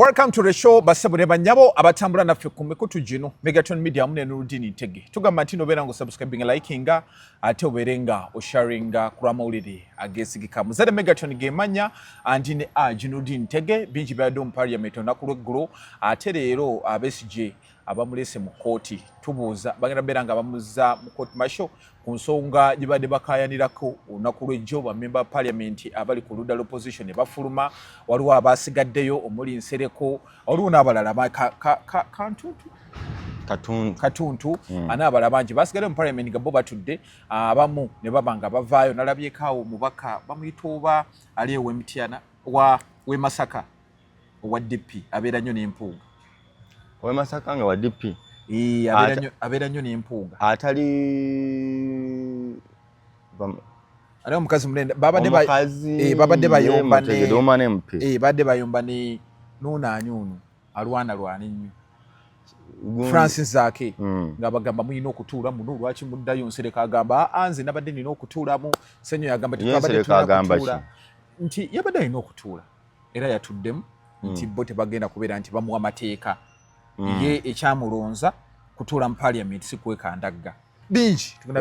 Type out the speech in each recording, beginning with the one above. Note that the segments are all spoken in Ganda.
Welcome to the show. Basabune banyabo abatambula naffe ku mikutu gino Megaton Media mune Nurudini Ntege. Tugamba nti nobeera ngo subscribing likinga ate oberenga osharinga ku amawulire agesigika. Muzade Megaton gemanya andine Nurudini Ntege bingi byadde mu parliament onaku lw'eggulo ate leero abesije abamulese mu kooti tubuuza bagenda beranga abamuzza mu court martial ku nsonga gibadde bakayanirako onaku lw'ejjo ba member parliament abali ku ludda l'opposition bafuluma waliwo abasigaddeyo omuli Nsereko waliwo n'abalala Katuntu n'abalala bangi basigadde mu parliament nga bo batudde abamu ne babanga bavaayo nalabyekaawo omubaka bamuyita oba ali ew'Emityana we Masaka owa DP abeera nnyo n'empuuga we Masaka nga wa DP abeera nnyo n'empuuga atali ali omukazi mulenda babadde bayomba ne Nunaanyunu alwana nnyo Francis Zaake nga bagamba muyina okutuula muno lwaki muddayo Nsereko agamba nze nabadde nina okutuulamu Senyo yagamba tutuula nti yabadde alina okutuula era yatuddemu nti bo tebagenda kubeera nti bamuwa amateeka ye ekyamulonza kutuula mu parliament si kwekandagga bingi tugenda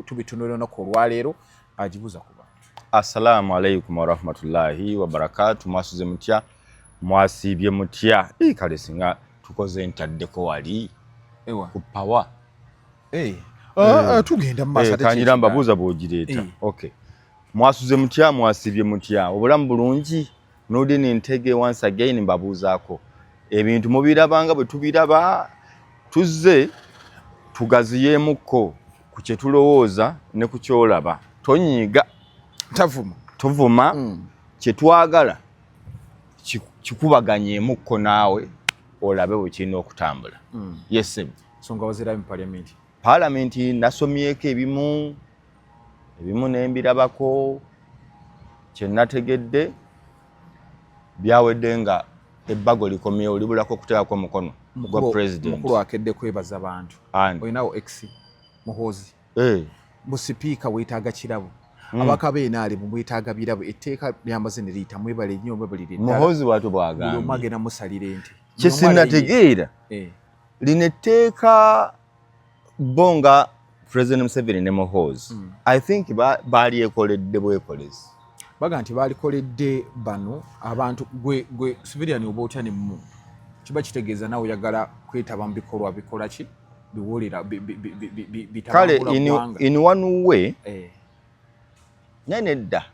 tubitunulira olunaku olwaleero agibuuza ku bantu. Assalamu alaikum warahmatullahi wabarakatu. Mwasuze mutya mwasiibye mutya kale singa tukoze ntaddeko wali ku power tugenda mu maaso kanyira mbabuuza bw'ogireeta. Okay, mwasuze mutya mwasiibye mutya obulamu bulungi Nurudini Ntege once again mbabuuzaako ebintu mubirabanga bwe tubiraba tuzze tugaziyeemukko ku kye tulowooza ne ku kyolaba tonyiiga tovuma kye twagala kikubaganyeemukko naawe olabe bwe kirina okutambula. Yes sir. Songa wazira mu parliament nasomyeko ebimu nembirabako kye nategedde byawedde nga ebbago likomyewo libulako okuteekako omukono gwa president. Mukulu akedde kwebaza abantu olinawo ex Muhoozi mu sipiika weetaaga kirabo abakabeena ali mumwetaaga birabo etteeka lyamaze ne liyita mwebale nnyo mwebulire ddala Muhoozi bwatu bwagambye omagenda musalira ente kye sinnategeera lino etteeka bonga President Museveni ne Muhoozi I think balyekoledde bwekolezi baga nti balikoledde bano abantu gwe civilian oba otya ne mu kiba kitegeeza nawe oyagala kwetaba mu bikolwa bikola ki biwulira kale in one way nedda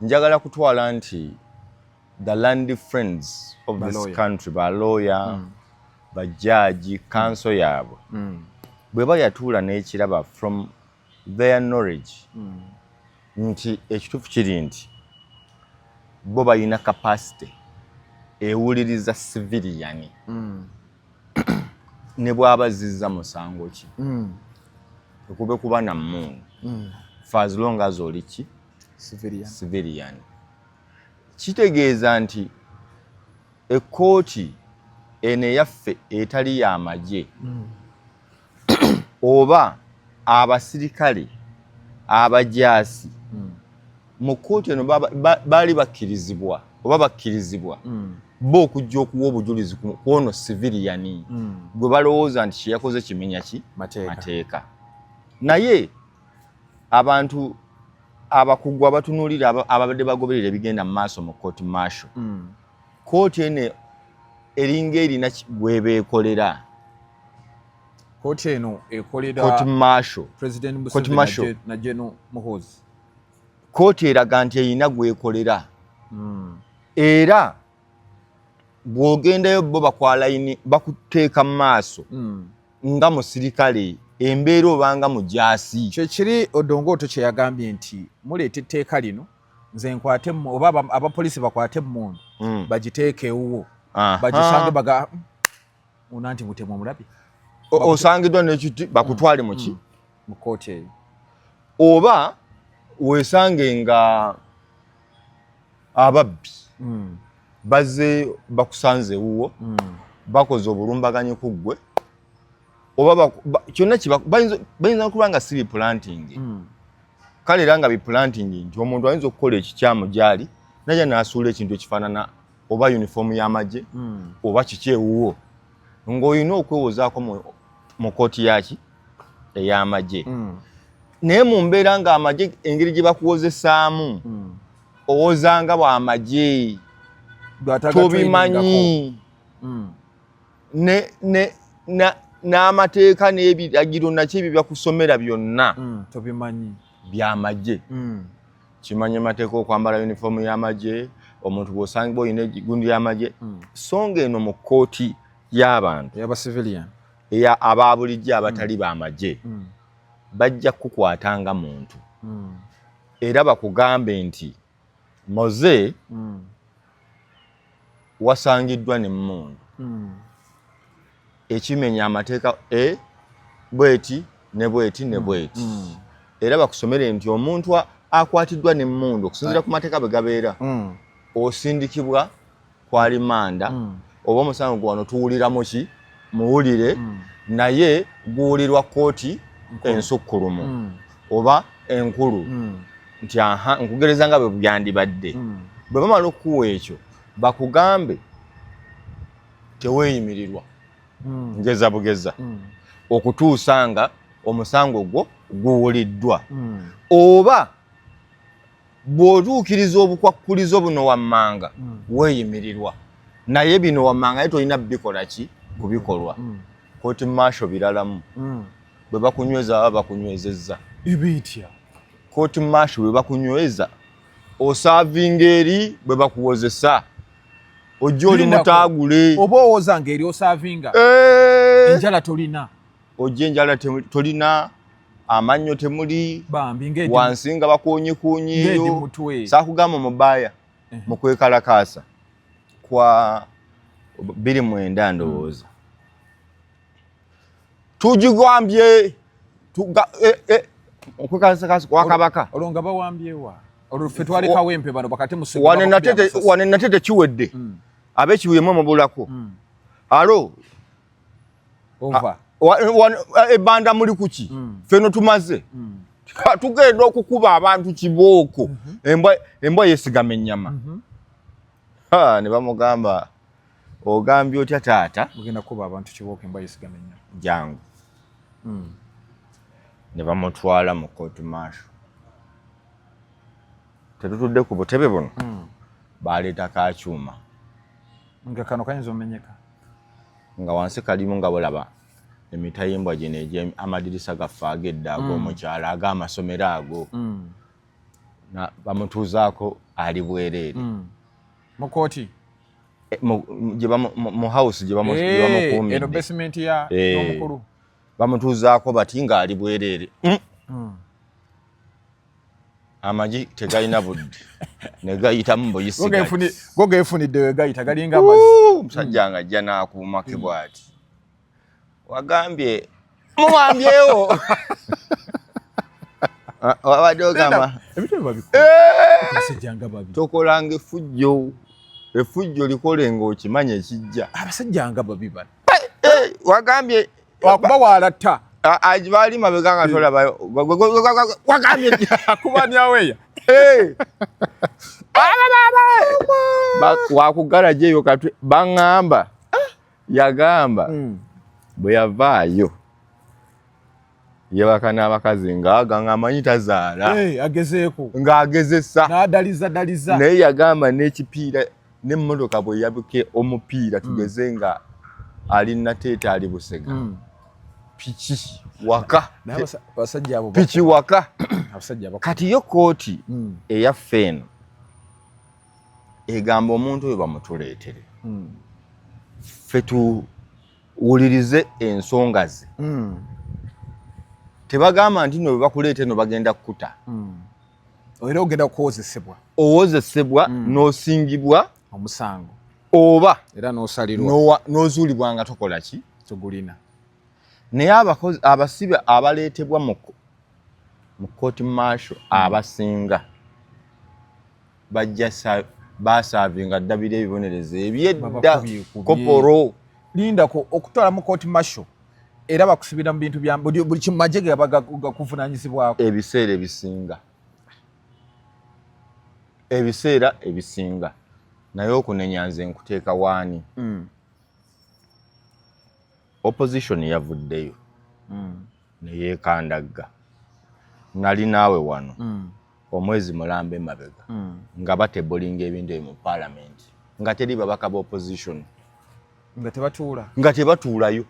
njagala kutwala nti the land friends of this country ba lawyer ba judge council yaabwe bwe bayatuula n'ekiraba from their knowledge nti ekituufu kiri nti bo balina capacity ewuliriza civilian ne bwabazizza musango ki ekube kuba na mmungu for as long as oli ki civilian kitegeeza nti ekkooti eno eyaffe etali y'amagye oba abasirikale abajaasi mu kkooti eno baali bakkirizibwa oba bakkirizibwa bo okujja okuwa obujulizi kwono civilian gwe balowooza nti kye yakoze kimenya ki mateeka naye abantu abakugu abatunuulira ababadde bagoberera ebigenda mu maaso mu court martial kkooti eno eringa erina gwebeekolera kkooti eno ekolera court martial President Museveni na General Muhoozi kkooti eraga nti erina gwekolera era bw'ogendayo bo bakwalayini bakuteeka mu maaso nga musirikale embeera obanga mujaasi kyekiri Odongo kye yagambye nti muleeta etteeka lino nze nkwate oba abapoliisi bakwate mmundu bagiteeke ewuwo bagisange baga una nti mutemu omulabye osangiddwa n'ekiti bakutwale muki mu kkooti eyo oba weesange nga ababbi bazze bakusanze ewuwo bakoze obulumbaganyi ku ggwe oba kyonna bayinza okuba nga si planting kale era nga biplanting nti omuntu ayinza okukola ekikyamu gyali najja n'asuula ekintu ekifaanana oba uniform y'amagye oba kiki ewuwo ng'olina okwewozaako mu kooti yaki ey'amagye naye mu mbeera ng'amagye engeri gye bakuwozesaamu owozanga bw'amagye tobimanyi n'amateeka n'ebiragiro nakyo ebyo byakusomera byonna tobimanyi by'amagye kimanyi amateeka okwambala uniform y'amagye omuntu bw'osanga olina egundi y'amagye songa eno mu kkooti y'abantu aba bulijjo abatali b'amagye bajja kukukwatanga muntu era bakugambe nti moze wasangiddwa n'emmundu ekimenya amateeka bweti ne bweti ne bweti era bakusomere nti omuntu akwatiddwa n'emmundu okusinziira ku mateeka bwe gabeera osindikibwa kwa limanda oba omusango gwe wano tuwuliramu ki muwulire naye guwulirwa kkooti ensukkulumu oba enkulu nti nkugereza nga bwe byandibadde bwe bamala okukuwa ekyo bakugambe teweeyimirirwa ngeza bugeza okutuusa nga omusango gwo guwuliddwa oba bw'otuukiriza obukwakkulizo buno wammanga weeyimirirwa naye bino wammanga naye tolina bikola ki kubikolwa kooti maasho biralamu bwe bakunyweza baba bakunywezezza ebitya kooti maasho bwe bakunyweza osaavinga eri bwe bakuwozesa ojja oli mutaagule oba owozanga eri osaavinga enjala tolina ojja enjala tolina amannyo temuli wansi nga bakuunyikunyiyo saakugamba omubaaya mu kwekalakaasa kwa 29 ndowooza tugigwambye okwekalakaasa kwa kabaka olwo nga bawambyewa olwo ffe twali kawempe bano bakati wane natete kiwedde ab'ekibuye mubulako alo ebbanda muli kuki ffeno tumaze tugenda okukuba abantu kibooko embwa yesigama ennyama ne bamugamba ogambye otya taata mugenda kuba abantu kibooko embwa yesigama ennyama jangu ne bamutwala mu kooti maasho tetutudde ku butebe buno baleeta kakyuma nga kano kayinza omenyeka nga wansi kalimu nga bulaba emitayimbwa gino amadirisa gaffe ag'edda ag'omukyalo ag'amasomero ago bamutuuzaako ali bwereere mu kooti mu house gye bamukuumidde eno basement y'omukulu bamutuuzaako bati ng'ali bwereere amagi tegalina budde ne gayitamu buyisigali go geefunidde we gayita galinga amazzi omusajja nga ajja n'akuumake bw'ati wagambye muwambyewo wabadde ogamba tokolanga effujjo likole ng'okimanya ekijja abasajja nga babi bano wagambye wakuba waalatta baali mabega nga tolabayo wagambye akubanyaweya wakugala gyeyo katwe baŋŋamba yagamba bwe yavaayo yebaka n'abakazi ng'aga ng'amanyi tazaala agezeeko ng'agezesa n'adaliza naye yagamba n'ekipiira n'emmotoka bwe yabuke omupiira tugeze nga ali nateeta ali busega piki waka piki waka kati yo kooti eyaffe eno egamba omuntu oyo bamutuleetere ffe tuwulirize ensonga ze tebagamba nti no bwe bakuleeta eno bagenda kukuta era ogenda owozesebwa n'osingibwa omusango oba era n'osalirwa n'ozuulibwa nga tokola ki tugulina naye abasibe abaleetebwa mu kooti maasho abasinga bajja basaavinga ddabira ebibonerezo ebyedda koporo lindako okutwala mu kooti maasho era bakusibira mu bintu bya buli kimagye gakuvunanyizibwako ebiseera ebisinga naye okunenya nze nkuteeka waani opposition yavuddeyo neyeekandagga nali naawe wano omwezi mulambe emabega nga batebolinga ebintu ebyo mu parliament nga teri babaka ba opposition nga tebatuulayo.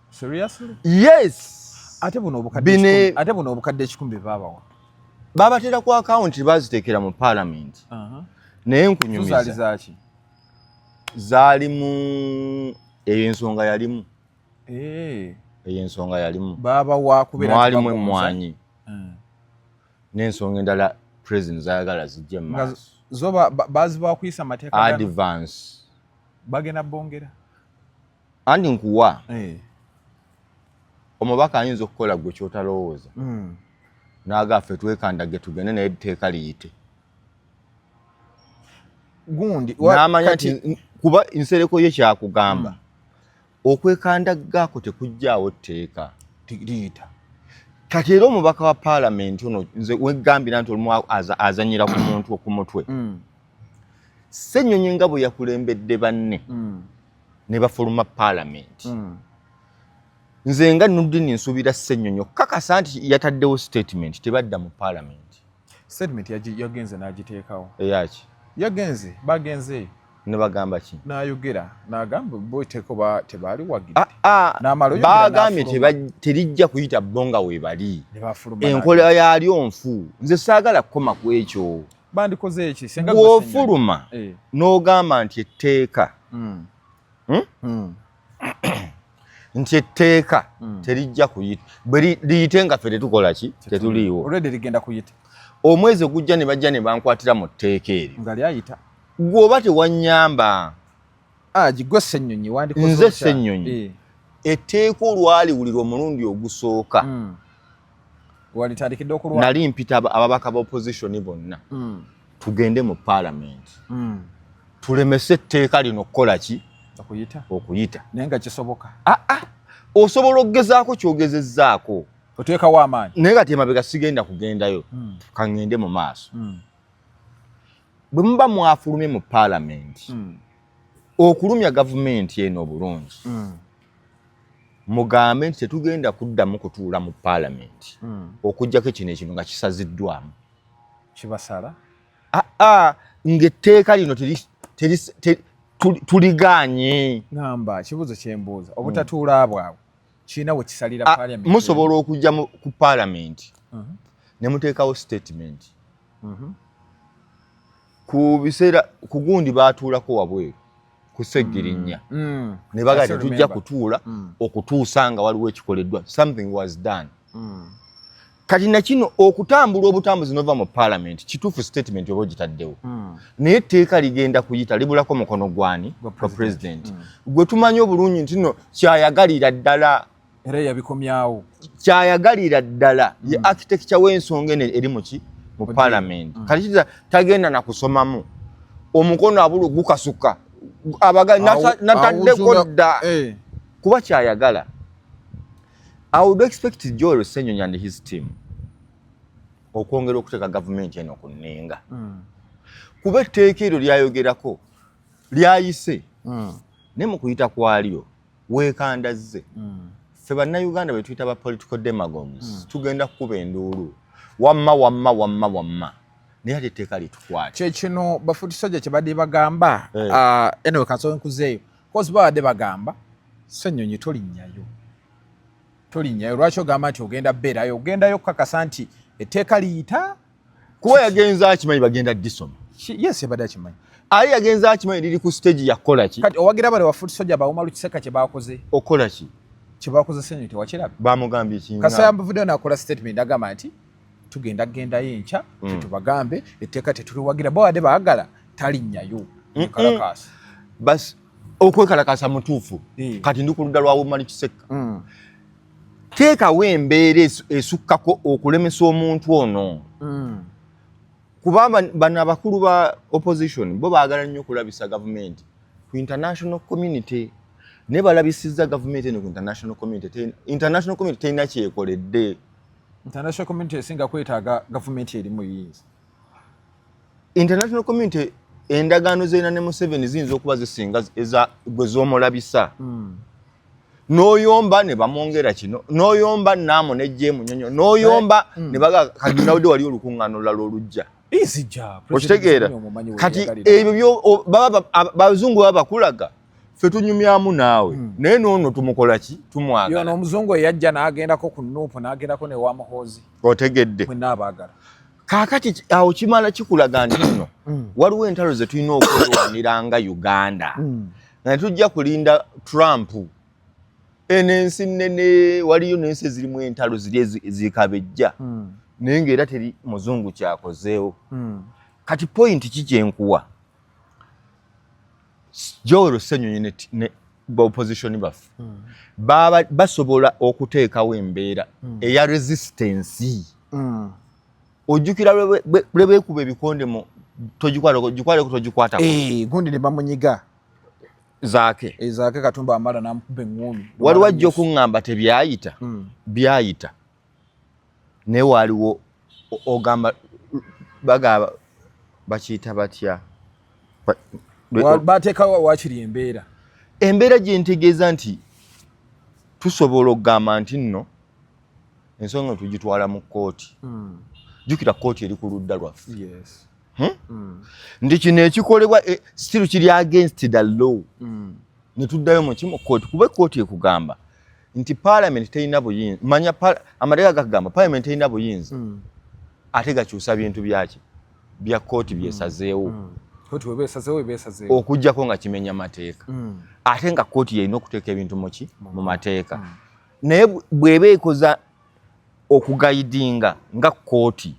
Seriously? Yes. Ate buno obukadde 10 babawa babatera ku account baziteekera mu parliament. Naye nkunyumiza zaaki zaali mu eyo ensonga yalimu babawa kubeera mwalimu emmwanyi n'ensonga endala president zayagala zijje mu maaso zo bazibawa kuyisa amateeka advance bagenda bongera andi nkuwa omubaka ayinza okukola gwe kyotalowooza n'agaffe twekandage tugende naye etteeka liyite gundi n'amanya nti kuba nsereko ye kyakugamba okwekandaggaako tekujjaawo tteeka liyita. kati era omubaka wa parliament ono nze wegambira nti olumu azanyira ku muntu ku mutwe Ssenyonyi nga bwe yakulembedde banne ne bafuluma parliament nze nga Nurdin nsuubira Ssenyonyi okukakasa nti yataddewo statement tebadda mu parliament. Statement yagenze n'agiteekawo eyaki yagenze bagenze ne bagamba ki n'ayogera n'agamba boiteeko tebaali wagidde bagambye terijja kuyita bonga weebali enkola yalyo nfu nze saagala kukoma ku ekyo bandikoze eki senga bw'ofuluma n'ogamba nti etteeka nti etteeka terijja kuyita bwe liyite nga ffe tetukola ki tetuliiwo already ligenda kuyita omwezi ogujja ne bajja ne bankwatira mu tteeka eryo nga lyayita gwoba tewanyamba gigwe Ssenyonyi wandikoze nze Ssenyonyi etteeka olwaliwulirwa omulundi ogusooka walitandikidde okulwa nali mpita ababaka ba opposition bonna tugende mu parliament tulemese etteeka lino okukola ki okuyita naye nga kisoboka osobola okugezaako kyogezezzaako oteekawo amaanyi naye nga temabega sigenda kugendayo kaŋŋende mu maaso bwe muba mwafulumye mu parliament okulumya gavumenti eno obulungi mugambe nti tetugenda kuddamu kutuula mu parliament okuggyako ekino nga kisaziddwamu kibasala ng'etteeka lino tuligaanye. Ngamba kibuzo kyembuuza obutatuula bwabwe kirina we kisalira parliament musobola okujja ku parliament ne muteekawo statement ku biseera ku gundi baatuulako wabweru ku Ssegirinnya ne baga tetujja kutuula okutuusa nga waliwo ekikoleddwa something was done. Kati na kino okutambula obutambuzi nova mu parliament kituufu statement oba ogitaddewo naye etteeka ligenda kuyita libulako mukono gwani kwa president gwe tumanyi obulungi nti no kyayagalira ddala era yabikomyawo kyayagalira ddala ye architecture w'ensonga eno eri muki mu parliament kati kiza tagenda na kusomamu omukono abulu gukasuka abaga nataddeko dda kuba kyayagala. I would expect Joel Ssenyonyi and his team okwongera okuteeka gavumenti eno ku nnenga kuba etteeka eryo lyayogerako lyayise ne mu kuyita kwalyo weekandazze ffe bannayuganda be tuyita ba political demagogues tugenda kukuba enduulu wamma naye ate etteeka litukwate kyekino bafuutisoja kye badde bagamba anyway kansooke nkuzeeyo kozi babadde bagamba Ssenyonyi tolinnyayo lwaki ogamba nti ogenda beerayo ogendayo okukakasa nti etteeka liyita kuba yagenza akimanyi bagenda disoma yes yabadde akimanyi ali yagenza akimanyi liri ku stage yakola ki kati owagira bale bafuutisoja bawuma lukiseka kye bakoze okola ki kye bakoze Ssenyonyi tewakiraba bamugambye kinga Kasaya Mbuviddeyo nakola statement agamba nti tugenda gendayo enkya tubagambe etteeka tetuliwagira babadde baagala talinnyayo kalakasi basi okwekalakasa mutuufu kati ndi ku ludda lwa Wuma Lukiseka teekawo embeera esukkako okulemesa omuntu ono kubanga bano abakulu ba opposition bo baagala nnyo okulabisa gavumenti ku international community ne balabisizza gavumenti eno ku international community terina kyekoledde. International community esinga kwetaaga gavumenti erimu yinza. International community endagaano z'erina ne Museveni ziyinza okuba zisinga gwe z'omulabisa. N'oyomba ne bamwongera kino, n'oyomba Naamo n'ejje Munyonyo, n'oyomba ne baga kaginaudde wali olukuŋŋaano olulala olujja. Okitegeera kati ebyo abazungu baba bakulaga ffe tunyumyamu naawe naye n'ono tumukola ki tumwagala. Yono omuzungu eyajja n'agendako ku Nuupu n'agendako ne wa Muhoozi. Otegedde. Mwenna abaagala. Kaakati awo kimala kikulaga nti nno waliwo entalo ze tulina okwerwaniranga Uganda nga tujja kulinda Trump. Enensi nnene waliyo n'ensi ezirimu entalo ziri zikabejja naye ng'era teri muzungu kyakozeewo. Kati point ki kyenkuwa Joel Ssenyonyi ne opposition baffe basobola okuteekawo embeera eya resistance. Ojjukira lwe beekuba ebikonde mu togikwatako. Gundi ne bamunyiga zaake Katumba Amala n'amukuba eŋŋumi. Waliwo ajja okuŋŋamba tebyayita byayita naye waliwo ogamba bagamba bakiyita batya bateekawo waakiri embeera gye ntegeeza nti tusobola okugamba nti nno ensonga tugitwala mu kkooti. Jjukira kkooti eri ku ludda lwaffe. Ndi kino ekikolebwa still kiri against the law. Ne tuddayo mu kimu kkooti kuba kkooti ekugamba nti parliament terina buyinza. Manya amateeka gagamba parliament terina buyinza ate gakyusa bintu byaki bya kkooti byesazeewo. Okujjako nga kimenya mateeka. Ate nga kkooti yalina okuteeka ebintu mu mateeka. Naye bw'eba ekoza okugayidinga nga kkooti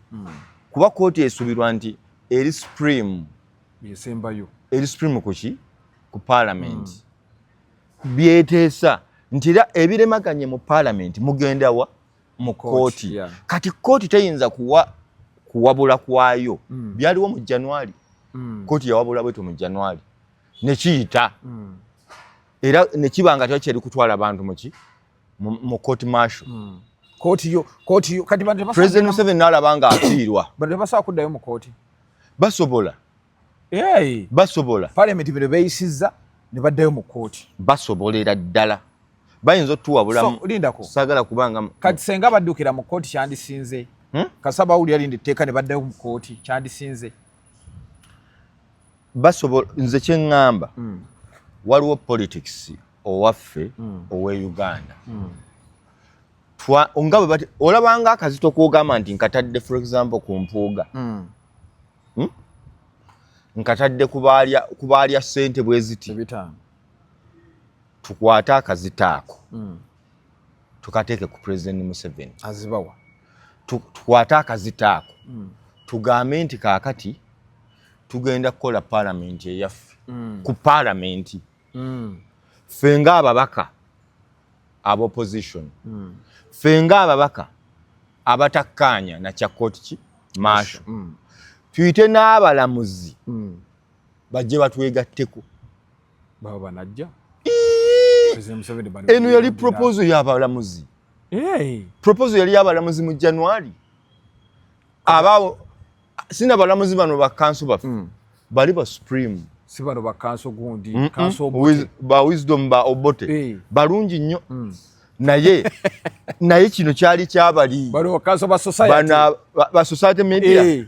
kuba kkooti esuubirwa nti eri supreme kuki ku parliament byeteesa nti era ebiremaganye mu parliament mugendawa mu kkooti. Kati kkooti teyinza kuwabula kwayo byaliwo mu January. Kkooti yawabula bwetu mu January ne kiyita era ne kibanga tekyeri kutwala bantu mu court martial. Kooti yo kati bantu President Museveni n'alabanga afiirwa. Bantu basobola kuddayo mu kooti. Basobola. Basobola. Parliament bino beeyisizza ne baddayo mu kooti. Basobolera ddala. Bayinza otuwabulamu. Lindako. Sagala kubanga. Kati senga baddukira mu kooti kyandisinze. Kasaba uli yalinde etteeka ne baddayo mu kooti kyandisinze. Basobola nze kye ŋŋamba. Waliwo politics owaffe owe Uganda. Olabanga akazito k'ogamba nti nkatadde for example ku mpuuga. Nkatadde kubaalya ssente bwe ziti. Tukwate akazito ako. Tukateeke ku President Museveni. Azibawa. Tukwate akazito ako. Tugambe nti kaakati tugenda kukola parliament eyaffe. Ku parliament. Ffe ng'ababaka ab'opposition. Ffe ng'ababaka abatakkaanya na kya kkooti ki martial. Tuyite n'abalamuzi bajje batwegatteko. Baba banajja. Eno yali proposal y'abalamuzi. Proposal yali y'abalamuzi mu January. Abaawo sina balamuzi bano ba council baffe. Bali ba supreme. Si bano ba council gundi. Council Obote. Ba wisdom ba Obote. Balungi nnyo. Naye kino kyali kyabali. Bano council ba society. Bana ba society media.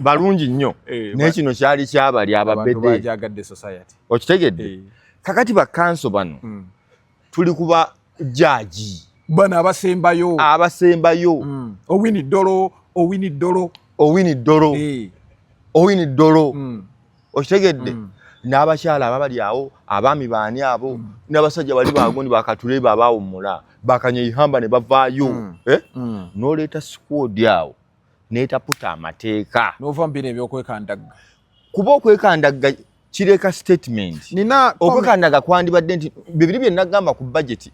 Balungi nnyo. Naye kino kyali kyabali ababedde. Abantu bajagadde society. Okitegedde? Kakati ba council bano. Tuli kuba judge. Bana abasembayo. Owini Dolo. Okitegedde? N'abakyala ababali awo, abaami baani abo, n'abasajja bali bagondi bakatuleba abaawummula, bakanye ihamba ne bavaayo. N'oleeta squad awo, n'etaputa amateeka. N'ova mbira ebyokwekandaga. Kuba okwekandagga kireka statement. Okwekandaga kwandibadde nti bibiri bye nagamba ku budget.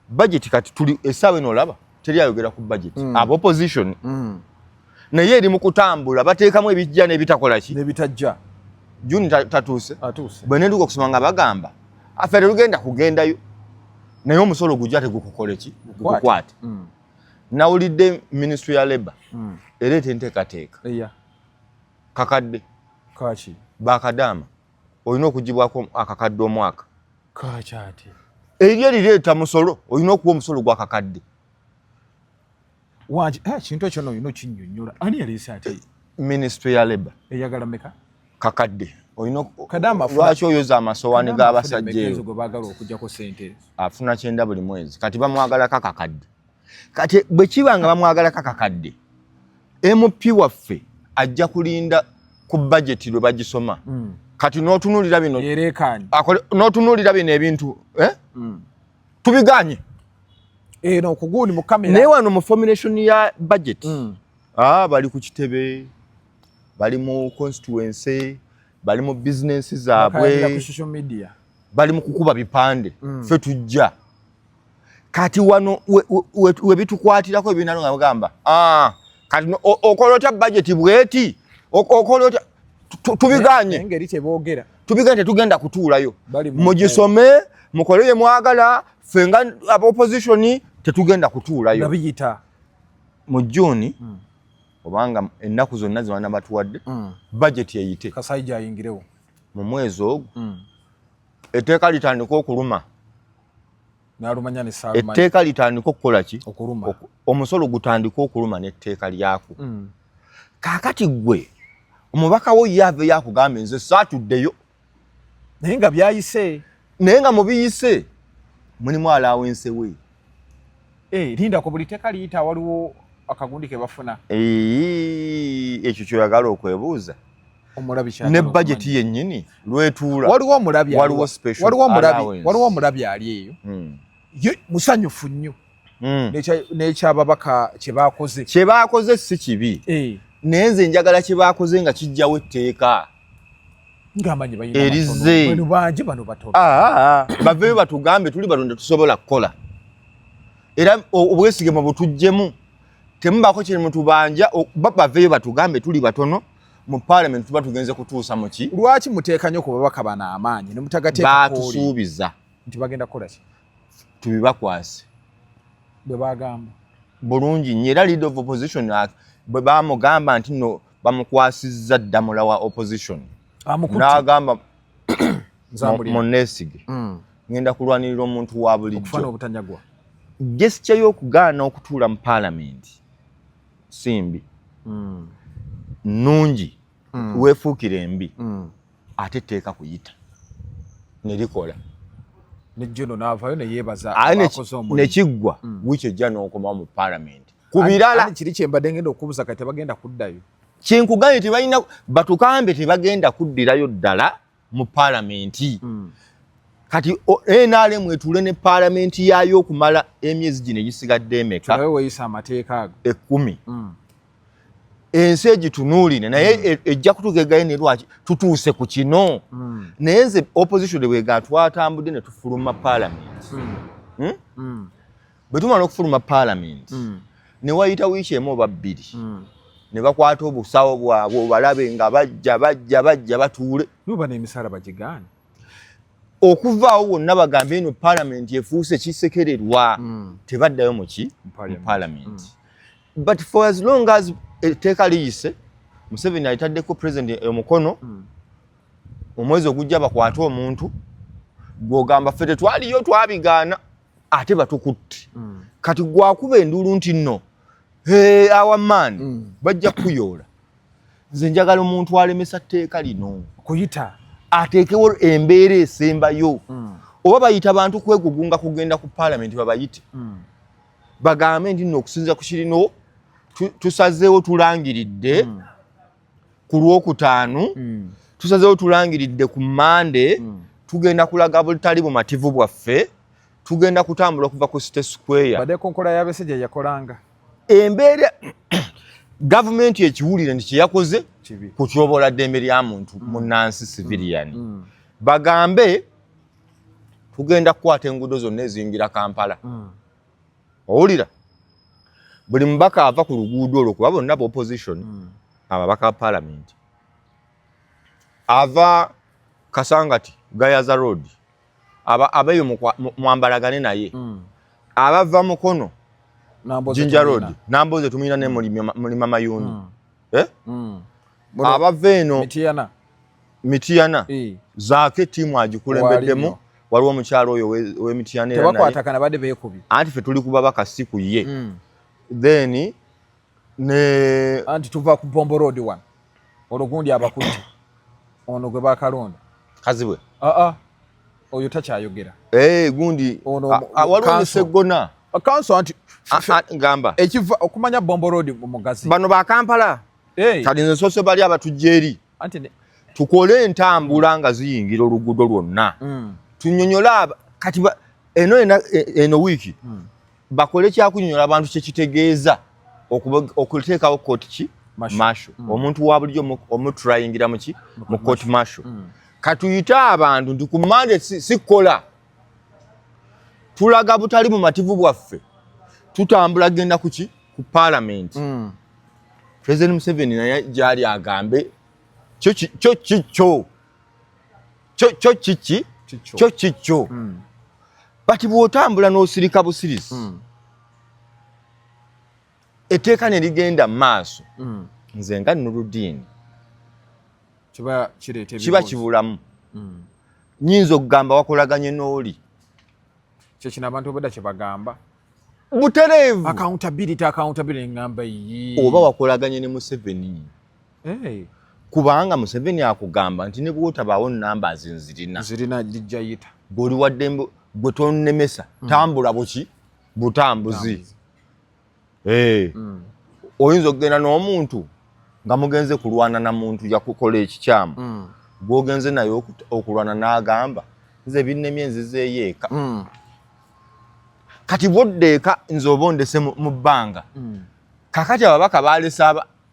Budget kati tuli essaawa eno olaba teri ayogera ku budget. Opposition. Naye eri mu kutambula bateekamu ebijja n'ebitakola ki? N'ebitajja. Juni tatuuse. Bwe nenduka okusoma nga bagamba affe lugenda kugendayo naye omusolo gujja tegukukole ki? Gukukwate. Nawulidde Ministry ya Labour ereeta enteekateeka kakadde Kachi. Bakadama. Olina okugibwako akakadde omwaka. Kachi ati. Eryo lireeta musolo, olina okuwa omusolo gw'akakadde. Wanji, kintu ekyo olina okinnyonnyola. Ani yaleese ate? Ministry ya Labour. Eyagala meka? Kakadde. Olina Kadama lwaki oyoza amasowaani g'abasajja eyo? Gwe baagala okuggyako ssente. Afuna 9 buli mwezi. Kati bamwagalako akakadde. Kati bwe kiba nga bamwagalako akakadde, MP waffe ajja kulinda ku budget lwe bagisoma. Kati n'otunuulira bino. Yereekaanye. N'otunuulira bino ebintu. Tubiganye. N'okuguuni mu kamera. Naye wano mu formulation ya budget. Bali ku kitebe, bali mu constituency, bali mu business zaabwe, bali mu kukuba bipande. Ffe tujja. Kati wano we bitukwatirako ebinano nga bagamba. Kati okola otya budget bweti? Okola otya tubiganye. Engeri teboogera. Tubiganye tetugenda kutuulayo. Mugisome, mukole bye mwagala, ffe nga opposition tetugenda kutuulayo. Nabiyita. Mu June obanga ennaku zonna ziwana batuwadde budget eyite. Kasayija ayingirewo. Mu mwezi ogwo etteeka litandika okuluma. Nalumanya ne Salman. Etteeka litandika okukola ki? Okuluma. Omusolo gutandika okuluma n'etteeka lyako. Kaakati gwe omubaka wo yave yakugamba nze saatuddeyo. Naye nga byayise. Naye nga mubiyise mulimu allowance we. Linda ko buli tteeka liyita waliwo akagundi ke bafuna. Ekyo kyoyagala okwebuuza. Omulabi kyali. Ne budget yennyini lwetuula. Waliwo omulabi. Waliwo special. Waliwo omulabi ali eyo. Ye musanyufu nnyo. N'ekyababaka kye baakoze. Kye baakoze si kibi. Naye nze njagala kye baakoze nga kijjawo etteeka. Ng'amanyi bayina erize. Bano bangi bano batono. Baveeyo batugambe tuli batonde tusobola kukola. Era obwesigema butujjemu. Temubaako kye mutubanja baveeyo batugambe tuli batono. Mu parliament tuba tugenze kutuusa mu ki? Lwaki muteeka nnyo ku babaka bano amaanyi ne mutagateeka kooli? Baatusuubiza. Nti bagenda kukola ki? Tubibakwase. Bwe bagamba. Bulungi nnyo era leader of opposition bwe bamugamba nti no bamukwasizza ddamula wa opposition. N'agamba Munesige. Ngenda kulwanirira omuntu wa bulijjo. Okufana obutanyagwa. Gesture y'okugaana okutuula mu parliament. Simbi. Nungi. Weefuukire embi. Ate etteeka kuyita. Ne likola. Ne Jono n'avaayo ne yeebaza abakoze omulimu. Ne kiggwa wiiki ejja n'okomawo mu parliament. Ku birala. Ani kiri kye mbadde ngenda okubuuza kati tebagenda kuddayo. Kyenkugambye tebalina batukambe tebagenda kuddirayo ddala mu parliament. Kati NRM etuule ne parliament yaayo okumala emyezi gino egisigadde emeka. Tulabe weeyisa amateeka ago. 10. Ensi egitunuulire naye ejja kutugegayo ne lwaki tutuuse ku kino. Naye nze opposition bwega twatambudde ne tufuluma parliament. Bwe tumala okufuluma parliament ne wayita wiiki emu oba bbiri ne bakwata obusawo bwabwe obalabe nga bajja batuule. Nuba n'emisaala bagigaane. Okuvaawo wonna bagambe eno parliament efuuse kisekererwa tebaddayo mu ki? Mu parliament. But for as long as etteeka liyise Museveni ayitaddeko president omukono omwezi ogujja bakwate omuntu gw'ogamba ffe tetwaliyo twabigaana ate batukutte. Kati gwakuba enduulu nti nno our man bajja kuyoola. Nze njagala omuntu alemesa tteeka lino kuyita ateekewo embeera esembayo. Oba bayita bantu kwegugunga kugenda ku parliament babayite. Bagambe nti nno okusinza ku kirino tusazeewo tulangiridde ku Lwokutaano, tusazeewo tulangiridde ku Mande, tugenda kulaga butali bumativu bwaffe, tugenda kutambula okuva ku City Square. Badde konkola y'Abesigye yakolanga. Embeera gavumenti ekiwulire nti kye yakoze kutyobola ddembe lya muntu munnansi civilian. Bagambe tugenda kukwata enguudo zonna eziyingira Kampala. Owulira? Buli mubaka ava ku luguudo olwo kuba bonna opposition ababaka ba parliament. Ava Kasangati, Gayaza Road. Abayo mwambalagane naye. Abava Mukono, Jinja Road. Namboze tumina ne mulima mayuni. Abava eno Mityana zaake tiimu agikulembeddemu waliwo omukyalo oyo w'Emityana era tebakwatagana badde beekubi anti ffe tuli ku babaka si ku ye then ne anti tuva ku Bombo Road wano olwo gundi abakutte ono gwe bakalonda kazibwe oyo takyayogera gundi waliwo ne Sseggona kanso anti gamba ekiva okumanya Bombo Road mugazi bano ba Kampala kati nze soose bali abatujja eri tukole entambula nga ziyingira oluguudo lwonna tunyonyola kati eno wiiki bakole kyakunyonyola abantu kyekitegeeza okuteekawo kooti ki masho omuntu wa bulijjo omuturayingira muki mu kooti masho katuyite abantu nti ku Monday sikola tulaga butali mu mativu bwaffe tutambula genda kuki ku parliament President Museveni naye gyali agambe kyo kikyo bati bw'otambula n'osirika busirisi etteeka ne ligenda mu maaso nze nga Nuruddin kiba kibulamu nyinza okugamba wakolaganye n'oli kyekino abantu obadda kye bagamba butereevu accountability ngamba oba wakolaganye ne Museveni kubanga Museveni akugamba nti ne bw'otabaawo nnamba zirina lijja yita bw'oli wadde gwe tonnemesa tambula butambuzi oyinza okugenda n'omuntu nga mugenze kulwana na muntu yakukola ekikyamu gw'ogenze naye okulwana n'agamba nze binnemye nzizeeyo eka kati bw'odda eka nze oba ondese mu bbanga kakati ababaka baalese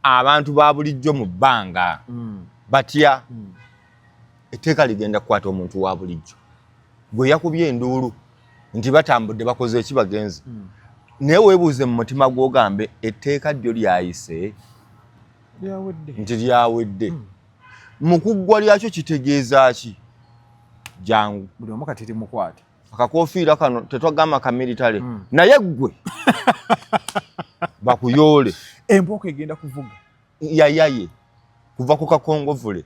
abantu ba bulijjo mu bbanga batya etteeka ligenda kukwata omuntu wa bulijjo gwe yakubye enduulu nti batambudde bakoze eki bagenze naye weebuuze mu mutima gw'ogambe etteeka ddyo lyayise nti lyawedde mu kuggwa lyakyo kitegeeza ki jangu buli omu kati limukwate akakoofiira kano tetwagamba ka militale naye ggwe bakuyoole embooko egenda kuvuga yayaye kuva ku kakongovule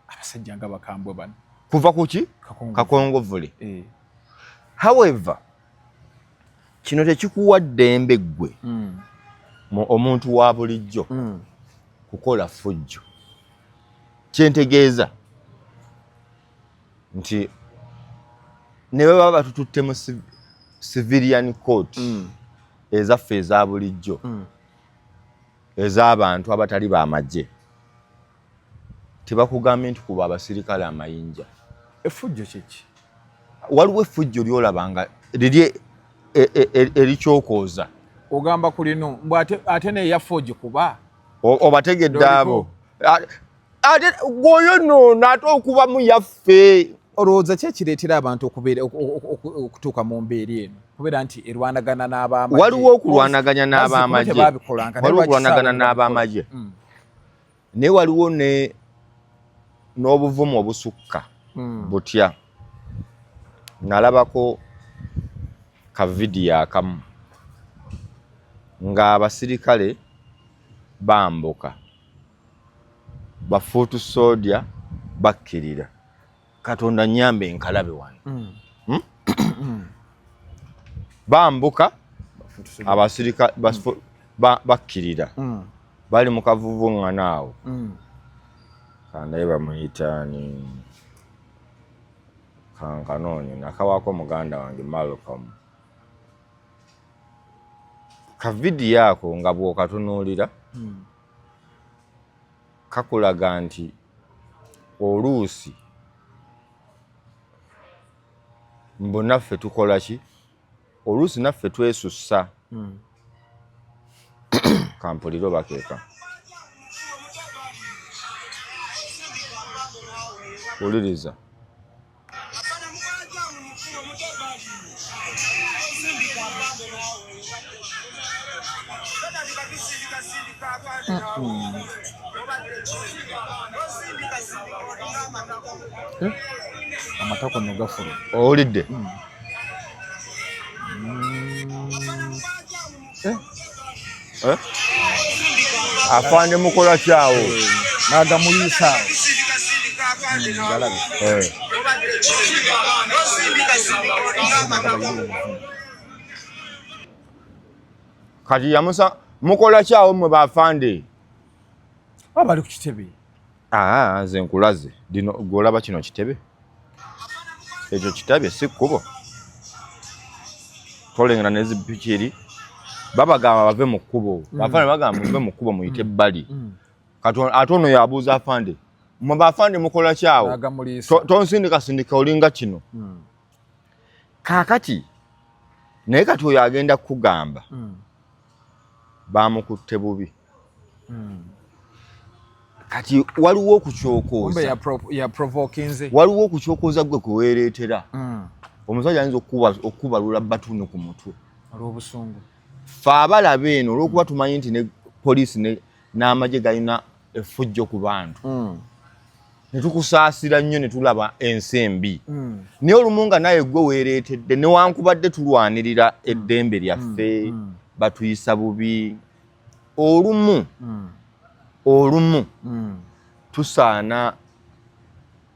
abasajja nga bakambwe bano kuva ku ki kakongovule however kino tekikuwa ddembe ggwe omuntu wa bulijjo kukola fujjo kyentegeeza nti ne bwe baba batututte mu civilian court ezaffe eza bulijjo ez'abantu abatali b'amagye tebakugambye nti kuba abasirikale amayinja effujjo kiki waliwo effujjo lyolabanga liri erikyokooza ogamba ku lino ate neyaffe ogikuba obategedde abo ate gwoyonoona ate okuba mu yaffe olowooza ki ekireetera abantu okutuuka mu mbeera eno kubeera nti erwanagana n'ab'amagye waliwo okulwanaganya n'ab'amagye naye waliwo n'obuvumu obusukka butya nalabako ka vidiyo akamu ng'abasirikale bambuka bafuutu soodya bakkirira Katonda nyambe enkalabe wano bambuka abasirika bakkirira bali mu kavuvuŋŋana awo kandaye bamuyitaani kankanoonye nakawaako muganda wange Malcolm ka vidiyo ako nga bw'okatunuulira kakulaga nti oluusi mbu naffe tukola ki oluusi naffe twesussa kampuliro bakeeka uliriza amatako nogafulu owulidde afande mukola kyawo nagamuliisa kati yamusa mukola kyawo mwe bafande abali ku kitebe nze nkulaze dino golaba kino kitebe ekyo kitabye si kkubo tolengera nezipikiri babagamba bave mu kkubo bafande bagamba muve mu kkubo muyite ebbali kati ate ono yabuuza afande mwe bafande mukola kyawo tonsindika olinga kino kaakati naye kati oyo agenda kukugamba bamukutte bubi kati waliwo okukyokoza waliwo okukyokoza gwe kuweereetera omusajja ayinza okubalula batuni ku mutwe olw'obusungu fe abalaba eno olw'okuba tumanyi nti ne poliisi n'amagye galina effujjo ku bantu ne tukusaasira nnyo ne tulaba ensi embi naye olumu nga naye gwe weereetedde newankubadde tulwanirira eddembe lyaffe batuyisa bubi olumu tusaana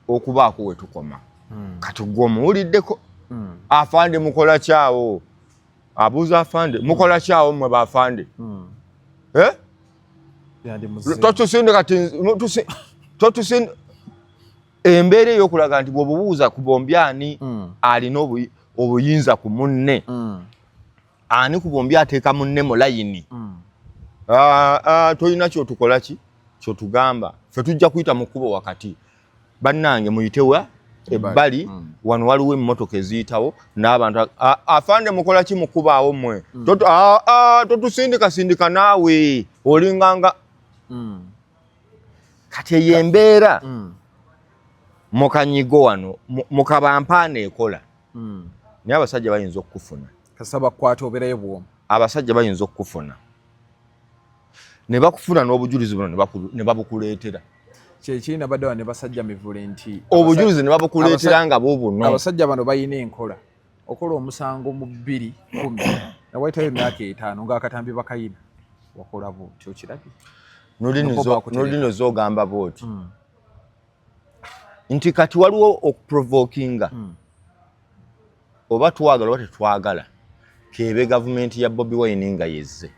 okubaako we tukoma kati gwe omuwuliddeko afande mukola kyawo abuuza afande mukola kyawo mmwe bafande totusinde embeera ey'okulaga nti bw'obubuuza ku bombi ani alina obuyinza ku munne ani ku bombi ateeka munne mu layini tolina kyotukola ki kyotugamba ffe tujja kuyita mu kkubo wakati bannange muyitewa ebbali wano waliwo emmotoka eziyitawo n'abantu afande mukola ki mukubaawo mmwe totusindika naawe olinganga kati eyo embeera mukanyigo wano mukabampaana ekola naye abasajja bayinza okukufuna kasaba kwata oberayo bwomu abasajja bayinza okukufuna ne bakufuna n'obujulizi buno ne babukuleetera kyekirina baddewa ne basajja mivule nti obujulizi ne babukuleetera nga bubuno abasajja bano bayina enkola okola omusango mu 210 nawayitayo emyaka 5 ng'akatambi bakayina wakola bwoti okirabye nolino zogamba bwoti nti kati waliwo okuprovokinga oba twagala oba tetwagala kebe gavumenti ya Bobi Wine nga yezze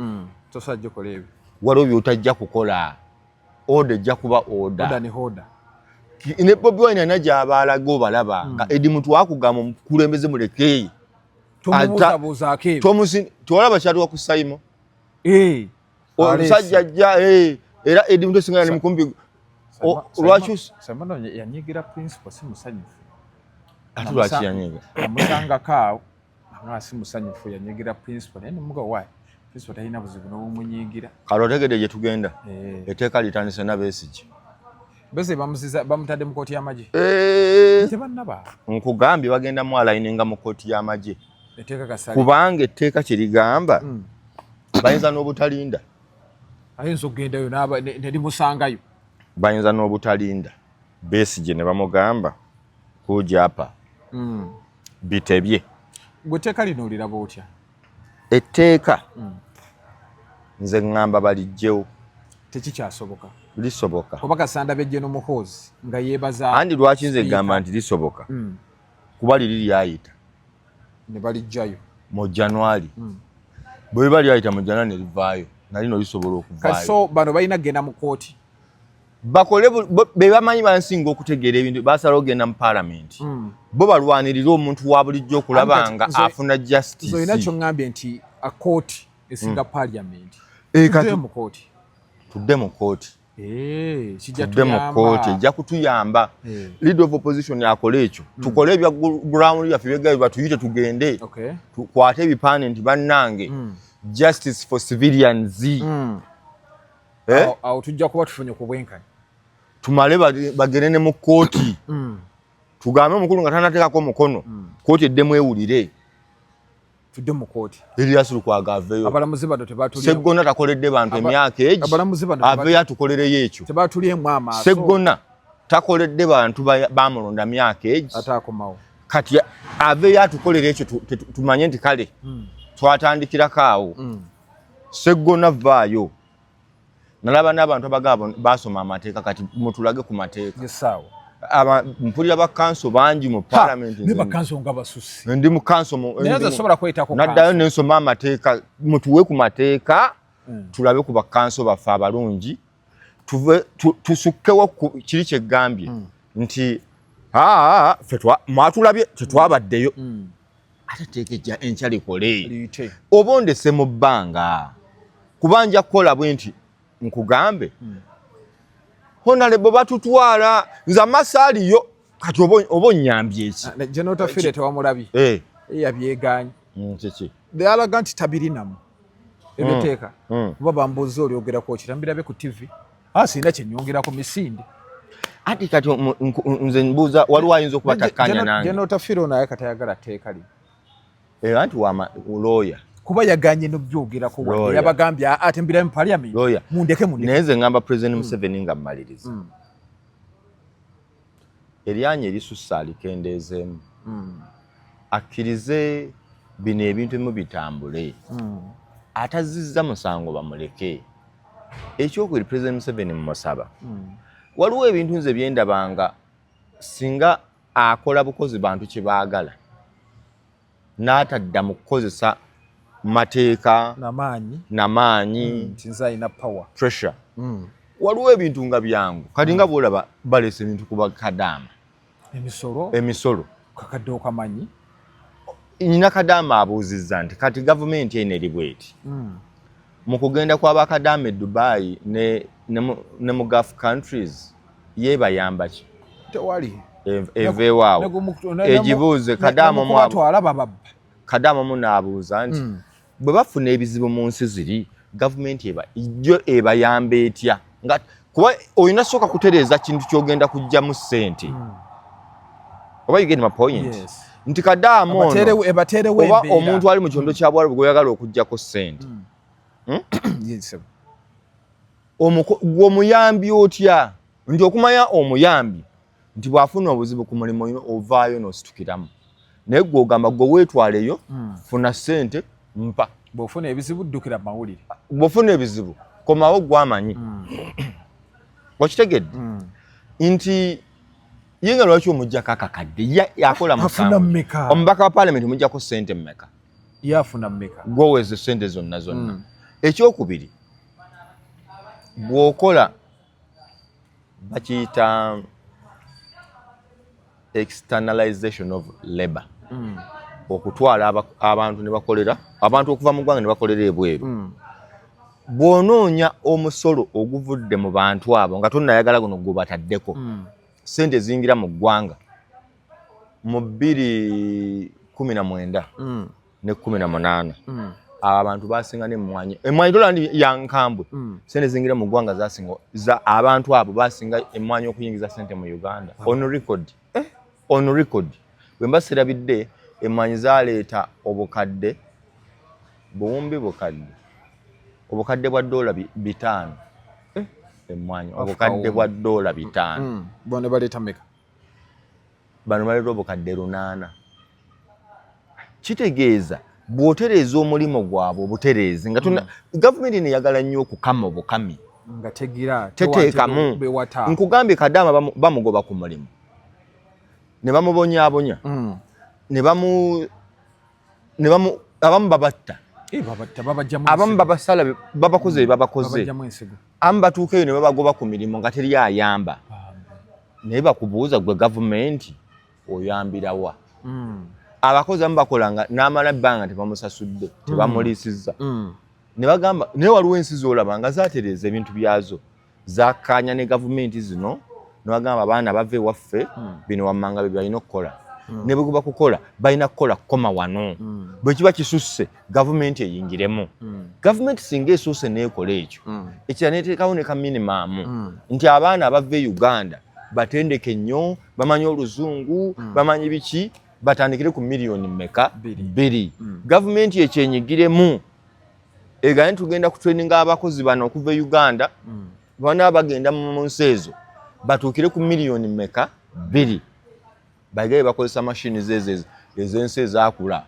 tosajja kola ebyo waliwo byotajja kukola oda ejja kuba oda ne Bobi Wine anajja abaalaga obalaba nga edi muntu wakugamba omukulembeze muleke tomubuuzabuuzaako ebyo tewalaba kyatuwa ku sayimo omusajja ajja era edi muntu esinga nemukumbi lwaki yanyigira principal si musanyufu ate lwaki yanyiga yamusangako awo nga si musanyufu yanyigira principal naye nemuga wayi principal talina buzibu n'obumunyigira kale otegedde gye tugenda etteeka litandise n'abeesigye bese bamutadde mu kooti y'amagye tebannaba nkugambye bagenda mwalayininga mu kooti y'amagye kubanga etteeka kye ligamba bayinza n'obutalinda ayinza okugendayo nelimusangayo bayinza n'obutalinda Besigye ne bamugamba kujapa bitebye gwe etteeka lino oliraba otya etteeka nze ngamba balijjewo tekikyasoboka lisoboka oba Kasanda bejje n'omuhoozi nga yeebaza andi lwaki nze gamba nti lisoboka kuba liri lyayita ne balijjayo mu January bwe bali lyayita mu January ne livaayo nalino lisobola okuvaayo kaso bano balina genda mu kooti bakole be bamanyi bansinga okutegeera ebintu basala ogenda mu parliament bo balwanirira omuntu wa bulijjo okulaba nga afuna justice so ina kyongambye nti a court esinga parliament tudde mu kooti tudde mu kooti kijja tudde mu kooti ejja kutuyamba leader of opposition yakola ekyo tukole ebya ground yaffe byegayo batuyite tugende tukwate ebipande nti bannange justice for civilians awo tujja kuba tufunye ku bwenkanya tumale bagere ne mu kooti tugambe omukulu nga tanateekako omukono kooti eddemu ewulire tudde mu kooti Erias Lukwago aveyo abalamuzi bano tebatulye Seggona takoledde bantu emyaka egi aveyo atukolereyo ekyo tebatulyemu amaaso Seggona takoledde bantu bamulonda myaka egi ataakomawo kati aveyo atukolera ekyo tumanye nti kale twatandikirako awo Seggona vaayo nalaba n'abantu abagabo basoma amateeka kati mutulage ku mateeka yesaawo mpulira ba council bangi mu parliament ne ba council nga basusi ndi mu council neza sobola kwetako naddayo nensoma amateeka mutuwe ku mateeka tulabe ku ba council bafe abalungi tusukkewo kiri kyegambye nti mwatulabye tetwabaddeyo ate teeka enkya likole oba ondese mu bbanga kubanja kukola bwe nti nkugambe Honorable batutwala nze amasaaliyo kati oba onnyambye eki General Tafire tewamulabi yabyeganye kiki alaga nti tabirinamu ebiteeka oba bambuuza olyogerako kirambirabe ku TV sirina kyenyongerako misinde ati kati nze mbuuza waliwo ayinza okubatakkanya nange General Tafire naye katayagala tteeka lino anti lawyer kuba yaganye n'obyogerako wadde yabagambye ate mbirayo mu parliament mundeke naye nze ngamba President Museveni nga mmaliriza eryanyi erisussa alikendeezeemu akkirize bino ebintu ebimu bitambule atazizza musango bamuleke ekyokubiri President Museveni mumusaba waliwo ebintu nze byendabanga singa akola bukozi bantu kye baagala n'atadda mu kukozesa mateeka namaanyi tinzaina power pressure waliwo ebintu nga byangu kati nga bwolaba balesa ebintu kuba Kadaama emisolo kakadde okamanyi nyina Kadaama abuuzizza nti kati gavumenti eno eri bweti mu kugenda kw'abakadaama e Dubai ne mu Gulf countries yebayamba ki tewali eveewaawo egibuuze Kadaama mu n'abuuza nti bwe bafuna ebizibu mu nsi ziri gavumenti ebayamba etya kuba olina sooka kutereeza kintu ky'ogenda kugjamu ssente oba you get my point nti Kadaama ono oba omuntu ali mu kyondo kya Bwarabu gw'oyagala okuggyako ssente omuyambi otya nti okumanya omuyambi nti bw'afuna obuzibu ku mulimu olina ovaayo n'ositukiramu naye gw'ogamba gwe weetwaleyo funa ssente mpa bw'ofuna ebizibu ddukira mu mawulire bw'ofuna ebizibu komawo gw'amanyi okitegedde nti yenga lwaki omuggyako akakadde yakola musanvu omubaka wa parliament omuggyako ssente mmeka yafuna mmeka gw'oweze ssente zonna zonna ekyokubiri bw'okola bakiyita externalization of labor okutwala abantu ne bakolera abantu okuva mu ggwanga ne bakolera ebweru bw'onoonya omusolo oguvudde mu bantu abo nga tonnayagala guno gubataddeko ssente zingira mu ggwanga mu 2019 ne 18 abantu basinga n'emmwanyi dola ya nkambwe ssente zingira mu ggwanga zasinga abantu abo basinga emmwanyi okuyingiza ssente mu Uganda on record bwe mbasirabidde emmwanyi zaleeta obukadde buwumbi obukadde bwa $5 emmwanyi obukadde bwa $5 bone baleeta meka bano baleeta obukadde 8 kitegeeza bw'otereeza omulimu gwabwe obutereezi nga gavumenti neyagala nnyo okukama obukami nga tegira teteekamu nkugambye Kadaama bamugoba ku mulimu ne bamubonyaabonya abamu babatta abamu babasala babakoze bebabakoze abamu batuukeyo ne babagoba ku mirimu nga teri ayamba naye bakubuuza gwe gavumenti oyambirawa abakozi abamu bakolanga n'amala ebbanga tebamusasudde tebamuliisizza ne bagamba naye waliwo ensi z'olaba nga zaatereeza ebintu byazo zakkaanya ne gavumenti zino ne bagamba abaana bava ewaffe bino wammanga bye balina okukola ne bwe bakukola balina kukola kukoma wano bwe kiba kisusse gavumenti eyingiremu gavumenti singa esuuse n'ekola ekyo ekira neeteekawo ne ka minimamu nti abaana abava e Uganda batendeke nnyo bamanyi oluzungu bamanyi biki batandikire ku miliyoni mmeka 2 gavumenti ekyenyigiremu egane tugenda kutraininga abakozi bano okuva e Uganda bana bagenda mu nsi ezo batuukire ku miliyoni mmeka 2 bagaye bakozesa mashini ez'ensi ezaakula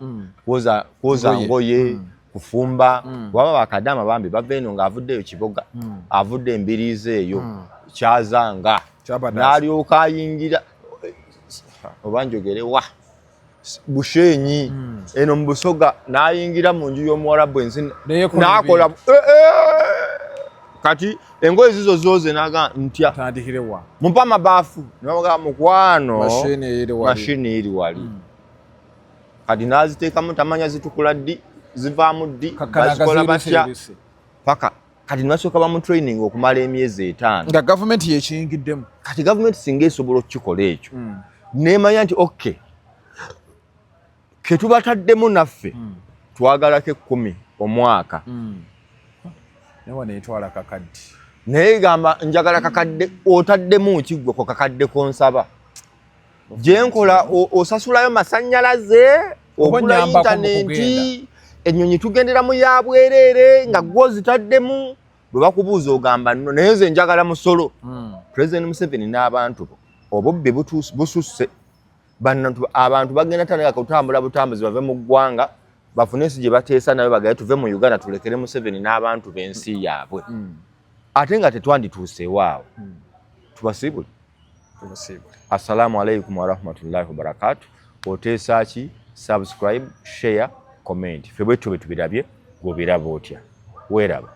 kwoza ngoye kufumba waba bakadaama bambi bava eno ng'avuddeyo Kiboga avudde Embiriizi eyo Kyazanga n'alyoka ayingira oba njogere wa Bushenyi eno mu Busoga n'ayingira mu nju y'Omuwarabu ensi n'akola kati engoye zizo zoze naga ntya tandikirewa mumpa amabaafu nabaga mukwano mashini eri wali kati naziteekamu tamanya zitukula ddi zivaamu ddi bazikola batya paka kati nasooka bamu training okumala emyezi 5 nga gavumenti yekiyingiddemu kati gavumenti singa esobola okukikola ekyo nemanya nti okay ketubataddemu naffe twagalako 10 omwaka newa netwala kakadde naye gamba njagala kakadde otaddemu kiggwe ko kakadde konsaba jenkola osasulayo masannyalaze ogula intaneti ennyonyi tugenderamu ya bwerere nga gwozitaddemu bwe bakubuuza ogamba nno naye nze njagala musolo President Museveni n'abantu obubbi bususse abantu bagenda tanaka kutambula butambuzi bave mu ggwanga bafune ensi gye bateesa nayo bagaye tuve mu Uganda tulekere Museveni n'abantu b'ensi yaabwe ate nga tetwandituuseewo awo tubasiibule assalamu alaikum warahmatullahi wabarakatuh oteesa ki subscribe share comment ffe bwe tubirabye gw'obiraba otya weeraba